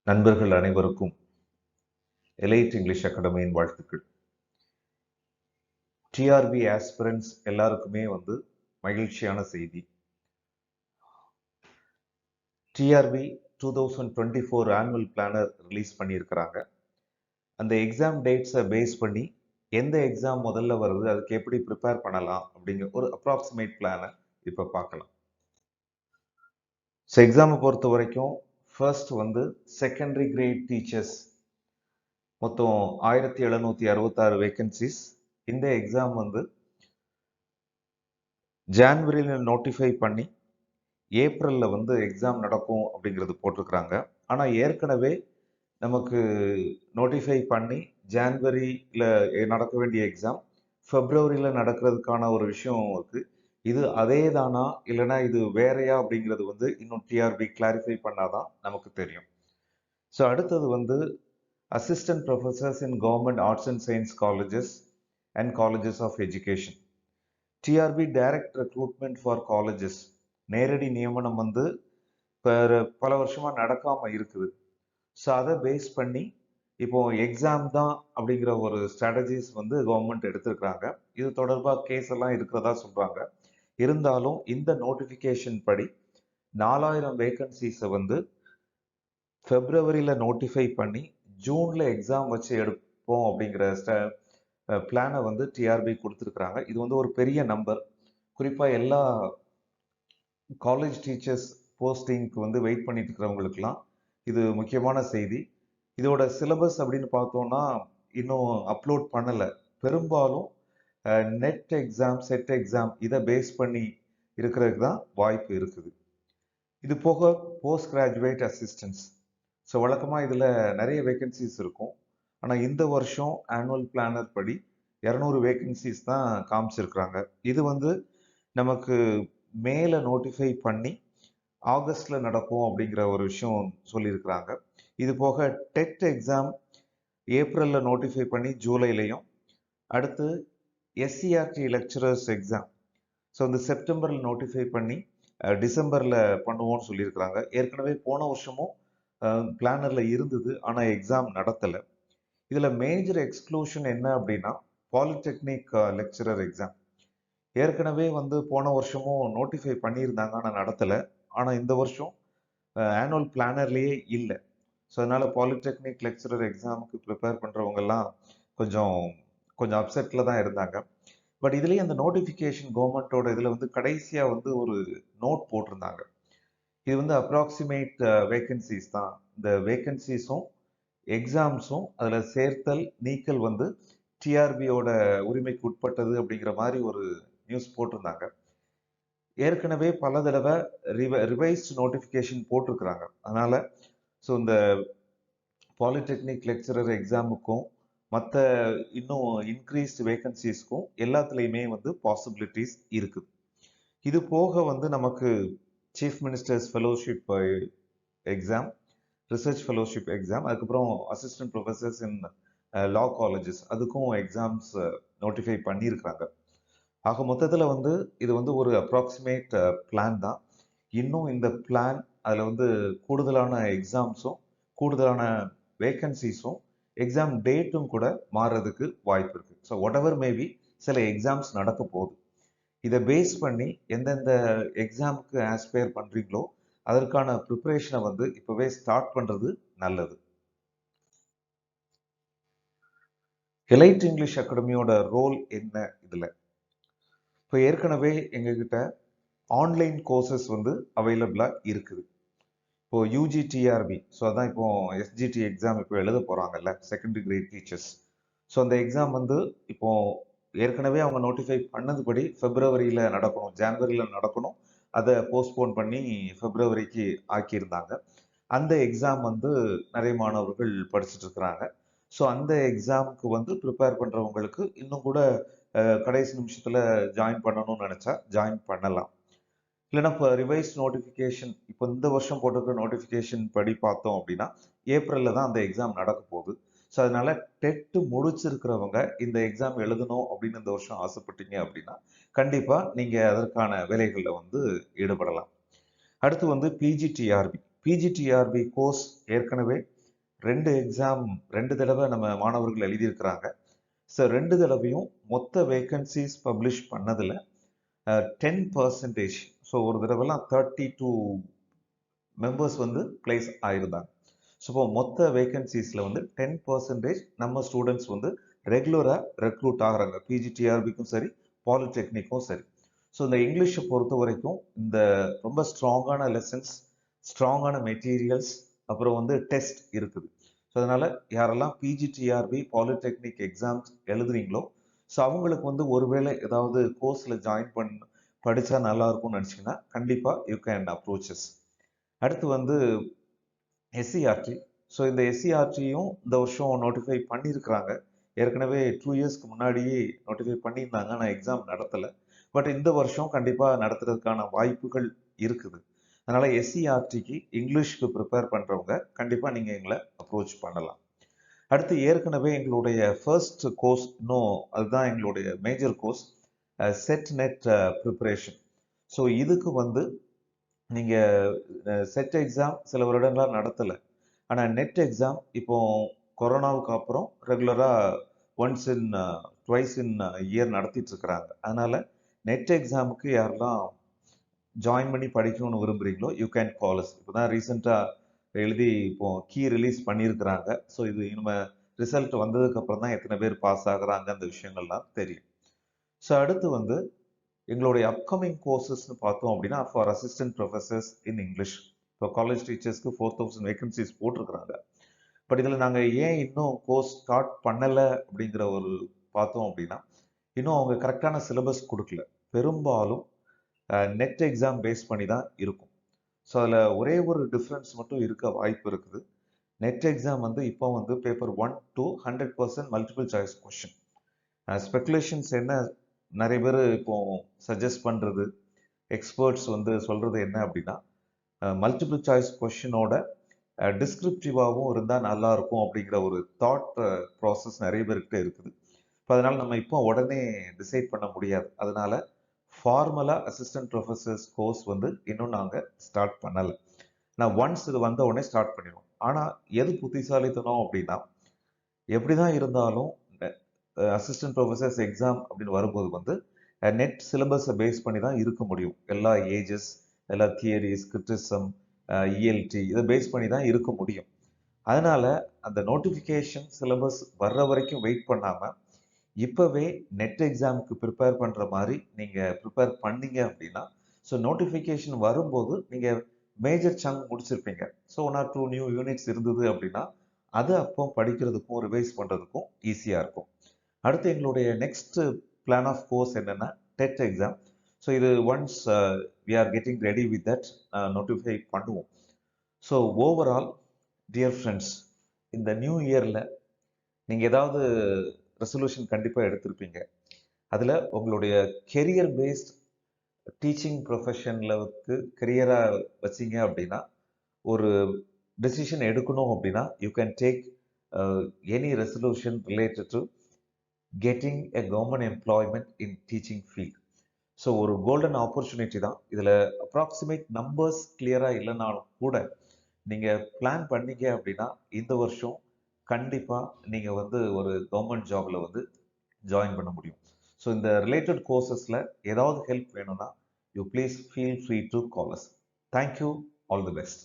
நண்பர்கள் அனைவருக்கும் elite English அகாடமியின் வாழ்த்துக்கள். டிஆர்பி ஆஸ்பிரன்ஸ் எல்லாருக்குமே மகிழ்ச்சியான செய்தி. டிஆர்பி 2024 ஆனுவல் பிளானர் ரிலீஸ் பண்ணியிருக்கிறாங்க. அந்த எக்ஸாம் டேட்ஸை பேஸ் பண்ணி எந்த எக்ஸாம் முதல்ல வருது, அதுக்கு எப்படி ப்ரிப்பேர் பண்ணலாம் அப்படிங்கிற ஒரு அப்ராக்சிமேட் பிளானை இப்போ பார்க்கலாம். ஸோ எக்ஸாமை பொறுத்த வரைக்கும் ஃபர்ஸ்ட் செகண்டரி கிரேட் டீச்சர்ஸ் மொத்தம் 1766 வேகன்சிஸ். இந்த எக்ஸாம் ஜான்வரியில் நோட்டிஃபை பண்ணி ஏப்ரலில் எக்ஸாம் நடக்கும் அப்படிங்கிறது போட்டிருக்கிறாங்க. ஆனால் ஏற்கனவே நமக்கு நோட்டிஃபை பண்ணி ஜான்வரியில் நடக்க வேண்டிய எக்ஸாம் ஃபெப்ரவரியில் நடக்கிறதுக்கான ஒரு விஷயம் இருக்குது. இது அதே தானா இல்லைனா இது வேறையா அப்படிங்கிறது இன்னும் டிஆர்பி கிளாரிஃபை பண்ணாதான் நமக்கு தெரியும். ஸோ அடுத்தது assistant professors in government arts and science colleges and colleges of education. TRB direct recruitment for colleges நேரடி நியமனம் பல வருஷமாக நடக்காமல் இருக்குது. ஸோ அதை பேஸ் பண்ணி இப்போ எக்ஸாம் தான் அப்படிங்கிற ஒரு ஸ்ட்ராட்டஜிஸ் கவர்மெண்ட் எடுத்திருக்கிறாங்க. இது தொடர்பாக கேஸ் எல்லாம் இருக்கிறதா சொல்கிறாங்க. இருந்தாலும் இந்த நோட்டிஃபிகேஷன் படி 4000 வேகன்சிஸை ஃபெப்ரவரியில் நோட்டிஃபை பண்ணி ஜூனில் எக்ஸாம் வச்சு எடுப்போம் அப்படிங்கிற பிளானை டிஆர்பி கொடுத்துருக்குறாங்க. இது ஒரு பெரிய நம்பர். குறிப்பாக எல்லா காலேஜ் டீச்சர்ஸ் போஸ்டிங்க்கு வெயிட் பண்ணிட்டு இருக்கிறவங்களுக்குலாம் இது முக்கியமான செய்தி. இதோட சிலபஸ் அப்படின்னு பார்த்தோம்னா இன்னும் அப்லோட் பண்ணலை. பெரும்பாலும் நெட் எக்ஸாம், செட் எக்ஸாம் இதை பேஸ் பண்ணி இருக்கிறதுக்கு தான் வாய்ப்பு இருக்குது. இது போக போஸ்ட் கிராஜுவேட் அசிஸ்டன்ஸ். ஸோ வழக்கமாக இதில் நிறைய வேகன்சிஸ் இருக்கும். ஆனால் இந்த வருஷம் ஆனுவல் பிளானர் படி 200 வேகன்சிஸ் தான் காமிச்சிருக்கிறாங்க. இது நமக்கு மேலே நோட்டிஃபை பண்ணி ஆகஸ்டில் நடக்கும் அப்படிங்கிற ஒரு விஷயம் சொல்லியிருக்கிறாங்க. இது போக டெட் எக்ஸாம் ஏப்ரலில் நோட்டிஃபை பண்ணி ஜூலைலையும், அடுத்து எஸ்சிஆர்டி லெக்சரர்ஸ் எக்ஸாம் செப்டம்பரில் நோட்டிஃபை பண்ணி டிசம்பரில் பண்ணுவோம்னு சொல்லியிருக்கிறாங்க. ஏற்கனவே போன வருஷமும் பிளானரில் இருந்தது, ஆனால் எக்ஸாம் நடத்தலை. இதில் மேஜர் எக்ஸ்க்ளூஷன் என்ன அப்படின்னா பாலிடெக்னிக் லெக்சரர் எக்ஸாம். ஏற்கனவே போன வருஷமும் நோட்டிஃபை பண்ணியிருந்தாங்க, ஆனால் நடத்தலை. ஆனால் இந்த வருஷம் ஆனுவல் பிளானர்லேயே இல்லை. ஸோ அதனால் பாலிடெக்னிக் லெக்சரர் எக்ஸாமுக்கு ப்ரிப்பேர் பண்ணுறவங்கெல்லாம் கொஞ்சம் அப்செட்டில் தான் இருந்தாங்க. பட் இதுலேயே அந்த நோட்டிஃபிகேஷன் கவர்மெண்ட்டோட இதில் கடைசியாக ஒரு நோட் போட்டிருந்தாங்க. இது அப்ராக்சிமேட் வேகன்சிஸ் தான். இந்த வேகன்சிஸும் எக்ஸாம்ஸும் அதில் சேர்த்தல் நீக்கல் டிஆர்பியோட உரிமைக்கு உட்பட்டது அப்படிங்கிற மாதிரி ஒரு நியூஸ் போட்டிருந்தாங்க. ஏற்கனவே பல தடவை ரிவைஸ்ட் நோட்டிஃபிகேஷன் போட்டிருக்கிறாங்க. அதனால் ஸோ இந்த பாலிடெக்னிக் லெக்சரர் எக்ஸாமுக்கும் மற்ற இன்னும் இன்க்ரீஸ்டு வேகன்சிஸ்க்கும் எல்லாத்துலேயுமே பாசிபிலிட்டிஸ் இருக்குது. இது போக நமக்கு chief ministers fellowship exam, research fellowship exam, அதுக்கப்புறம் assistant professors in law colleges அதுக்கும் எக்ஸாம்ஸ் நோட்டிஃபை பண்ணியிருக்கிறாங்க. ஆக மொத்தத்தில் இது ஒரு அப்ராக்சிமேட் பிளான் தான். இன்னும் இந்த பிளான் அதில் கூடுதலான எக்ஸாம்ஸும் கூடுதலான வேகன்சிஸும் எக்ஸாம் டேட்டும் கூட மாறுறதுக்கு வாய்ப்பு இருக்குது. ஸோ வாட் எவர் மேபி சில எக்ஸாம்ஸ் நடக்க போகுது. இதை பேஸ் பண்ணி எந்தெந்த எக்ஸாமுக்கு ஆஸ்பயர் பண்ணுறீங்களோ அதற்கான ப்ரிப்பரேஷனை இப்போவே ஸ்டார்ட் பண்ணுறது நல்லது. எலைட் இங்கிலீஷ் அகாடமியோட ரோல் என்ன இதில்? இப்போ ஏற்கனவே எங்ககிட்ட ஆன்லைன் கோர்சஸ் அவைலபிளாக இருக்குது. இப்போது யூஜிடிஆர்பி, ஸோ அதான் இப்போ எஸ்ஜிடி எக்ஸாம் இப்போ எழுத போகிறாங்கல்ல, செகண்டரி கிரேட் டீச்சர்ஸ். ஸோ அந்த எக்ஸாம் இப்போ ஏற்கனவே அவங்க நோட்டிஃபை பண்ணதுபடி ஃபெப்ரவரியில் நடக்கணும், ஜான்வரியில் நடக்கணும். அதை போஸ்ட்போன் பண்ணி ஃபெப்ரவரிக்கு ஆக்கியிருந்தாங்க. அந்த எக்ஸாம் நிறைய மாணவர்கள் படிச்சுட்டு இருக்கிறாங்க. ஸோ அந்த எக்ஸாமுக்கு ப்ரிப்பேர் பண்ணுறவங்களுக்கு இன்னும் கூட கடைசி நிமிஷத்தில் ஜாயின் பண்ணணும்னு நினச்சா ஜாயின் பண்ணலாம். இல்லைன்னா இப்போ ரிவைஸ் நோட்டிஃபிகேஷன் இப்போ இந்த வருஷம் போட்டிருக்கிற நோட்டிஃபிகேஷன் படி பார்த்தோம் அப்படின்னா ஏப்ரலில் தான் அந்த எக்ஸாம் நடக்க போகுது. ஸோ அதனால டெட்டு முடிச்சிருக்கிறவங்க இந்த எக்ஸாம் எழுதணும் அப்படின்னு இந்த வருஷம் ஆசைப்பட்டீங்க அப்படின்னா கண்டிப்பாக நீங்கள் அதற்கான வேலைகளில் ஈடுபடலாம். அடுத்து பிஜிடிஆர்பி கோர்ஸ் ஏற்கனவே எக்ஸாம் 2 தடவை நம்ம மாணவர்கள் எழுதியிருக்கிறாங்க. ஸோ 2 தடவையும் மொத்த வேகன்சிஸ் பப்ளிஷ் பண்ணதில் 10%. ஸோ ஒரு தடவைலாம் 32 மெம்பர்ஸ் வந்து பிளேஸ் ஆயிருந்தாங்க. ஸோ இப்போ மொத்த வேகன்சிஸில் வந்து 10% நம்ம ஸ்டூடெண்ட்ஸ் வந்து ரெகுலராக ரெக்ரூட் ஆகிறாங்க. பிஜிடிஆர்பிக்கும் சரி, பாலிடெக்னிக்கும் சரி. ஸோ இந்த இங்கிலீஷை பொறுத்த வரைக்கும் இந்த ரொம்ப ஸ்ட்ராங்கான லெசன்ஸ், ஸ்ட்ராங்கான மெட்டீரியல்ஸ், அப்புறம் வந்து டெஸ்ட் இருக்குது. ஸோ அதனால் யாரெல்லாம் பிஜிடிஆர்பி பாலிடெக்னிக் எக்ஸாம்ஸ் எழுதுறீங்களோ, ஸோ அவங்களுக்கு வந்து ஒருவேளை ஏதாவது கோர்ஸில் ஜாயின் படித்தா நல்லா இருக்கும்னு நினச்சிங்கன்னா கண்டிப்பாக யூ கேன் அப்ரோச்சஸ். அடுத்து வந்து எஸ்சிஆர்டி. ஸோ இந்த எஸ்சிஆர்டியும் இந்த வருஷம் நோட்டிஃபை பண்ணியிருக்கிறாங்க. ஏற்கனவே 2 இயர்ஸ்க்கு முன்னாடியே நோட்டிஃபை பண்ணியிருந்தாங்க, ஆனால் எக்ஸாம் நடத்தலை. பட் இந்த வருஷம் கண்டிப்பாக நடத்துறதுக்கான வாய்ப்புகள் இருக்குது. அதனால் எஸ்சிஆர்டிக்கு இங்கிலீஷ்க்கு ப்ரிப்பேர் பண்ணுறவங்க கண்டிப்பாக நீங்கள் எங்களை அப்ரோச் பண்ணலாம். அடுத்து ஏற்கனவே எங்களுடைய ஃபர்ஸ்ட் கோர்ஸ், இன்னும் அதுதான் எங்களுடைய major course, set net preparation. So இதுக்கு வந்து நீங்கள் செட் எக்ஸாம் சில வருடங்களாக நடத்தலை, ஆனால் நெட் எக்ஸாம் இப்போ கொரோனாவுக்கு அப்புறம் ரெகுலராக once in twice in year நடத்திட்டு இருக்கிறாங்க. அதனால் நெட் எக்ஸாமுக்கு யாரெல்லாம் ஜாயின் பண்ணி படிக்கணும்னு விரும்புகிறீங்களோ யூ கேன் கால் அஸ். இப்போ தான் ரீசெண்டாக எழுதி இப்போ கீ ரிலீஸ் பண்ணியிருக்கிறாங்க. ஸோ இது இனிமேல் ரிசல்ட் வந்ததுக்கப்புறம் தான் எத்தனை பேர் பாஸ் ஆகுறாங்க அந்த விஷயங்கள்லாம் தெரியும். ஸோ அடுத்து வந்து எங்களுடைய அப்கமிங் கோர்சஸ்ன்னு பார்த்தோம் அப்படின்னா for assistant professors in English. இப்போ காலேஜ் டீச்சர்ஸ்க்கு 4000 வேகன்சிஸ் போட்டிருக்கிறாங்க. பட் இதில் நாங்கள் ஏன் இன்னும் கோர்ஸ் ஸ்டார்ட் பண்ணலை அப்படிங்கிற ஒரு பார்த்தோம் அப்படின்னா, இன்னும் அவங்க கரெக்டான சிலபஸ் கொடுக்கல. பெரும்பாலும் நெட் எக்ஸாம் பேஸ் பண்ணி தான் இருக்கும். ஸோ அதில் ஒரே ஒரு டிஃப்ரென்ஸ் மட்டும் இருக்க வாய்ப்பு இருக்குது. நெட் எக்ஸாம் வந்து இப்போ வந்து paper 1 to 100% multiple choice question. Speculations என்ன நிறைய பேர் இப்போ சஜஸ்ட் பண்ணுறது, எக்ஸ்பர்ட்ஸ் வந்து சொல்கிறது என்ன அப்படின்னா, மல்டிபிள் சாய்ஸ் கொஷினோட டிஸ்கிரிப்டிவாகவும் இருந்தால் நல்லா இருக்கும் அப்படிங்கிற ஒரு தாட் ப்ராசஸ் நிறைய பேர்கிட்ட இருக்குது. இப்போ அதனால் நம்ம இப்போ உடனே டிசைட் பண்ண முடியாது. அதனால ஃபார்மலாக அசிஸ்டன்ட் ப்ரொஃபஸர்ஸ் கோர்ஸ் வந்து இன்னும் நாங்கள் ஸ்டார்ட் பண்ணலை. நான் ஒன்ஸ் இது வந்த உடனே ஸ்டார்ட் பண்ணிடுவோம். ஆனால் எது புத்திசாலித்தனம் அப்படின்னா, எப்படி தான் இருந்தாலும் அசிஸ்டன்ட் ப்ரொஃபஸர்ஸ் எக்ஸாம் அப்படின்னு வரும்போது வந்து நெட் சிலபஸை பேஸ் பண்ணி தான் இருக்க முடியும். எல்லா ஏஜஸ், எல்லா தியரிஸ், கிரிட்டிசம், இஎல்டி இதை பேஸ் பண்ணி தான் இருக்க முடியும். அதனால அந்த நோட்டிஃபிகேஷன் சிலபஸ் வர்ற வரைக்கும் வெயிட் பண்ணாமல் இப்போவே நெட் எக்ஸாமுக்கு ப்ரிப்பேர் பண்ணுற மாதிரி நீங்கள் ப்ரிப்பேர் பண்ணீங்க அப்படின்னா, ஸோ நோட்டிஃபிகேஷன் வரும்போது நீங்கள் மேஜர் சங்க் முடிச்சிருப்பீங்க. ஸோ 1 or 2 நியூ யூனிட்ஸ் இருந்தது அப்படின்னா அது அப்போ படிக்கிறதுக்கும் ரிவைஸ் பண்ணுறதுக்கும் ஈஸியாக இருக்கும். அடுத்து எங்களுடைய நெக்ஸ்ட் பிளான் ஆஃப் கோர்ஸ் என்னென்னா டெட் எக்ஸாம். ஸோ இது once we are getting ready with that notify பண்ணுவோம். ஸோ ஓவரால் டியர் ஃப்ரெண்ட்ஸ், இந்த நியூ இயரில் நீங்கள் ஏதாவது ரெசல்யூஷன் கண்டிப்பாக எடுத்திருப்பீங்க. அதில் உங்களுடைய கெரியர் பேஸ்ட் டீச்சிங் ப்ரொஃபஷனில் கெரியராக வச்சிங்க அப்படின்னா, ஒரு டெசிஷன் எடுக்கணும் அப்படின்னா you can take any resolution related to getting a government employment in teaching field. So ஒரு கோல்டன் ஆப்பர்ச்சுனிட்டி தான். இதில் அப்ராக்சிமேட் நம்பர்ஸ் கிளியராக இல்லைனாலும் கூட நீங்கள் பிளான் பண்ணீங்க அப்படின்னா இந்த வருஷம் கண்டிப்பாக நீங்கள் வந்து ஒரு கவர்மெண்ட் ஜாபில் வந்து ஜாயின் பண்ண முடியும். ஸோ இந்த ரிலேட்டட் கோர்சஸில் ஏதாவது ஹெல்ப் வேணும்னா you please feel free to call us. Thank you. All the best.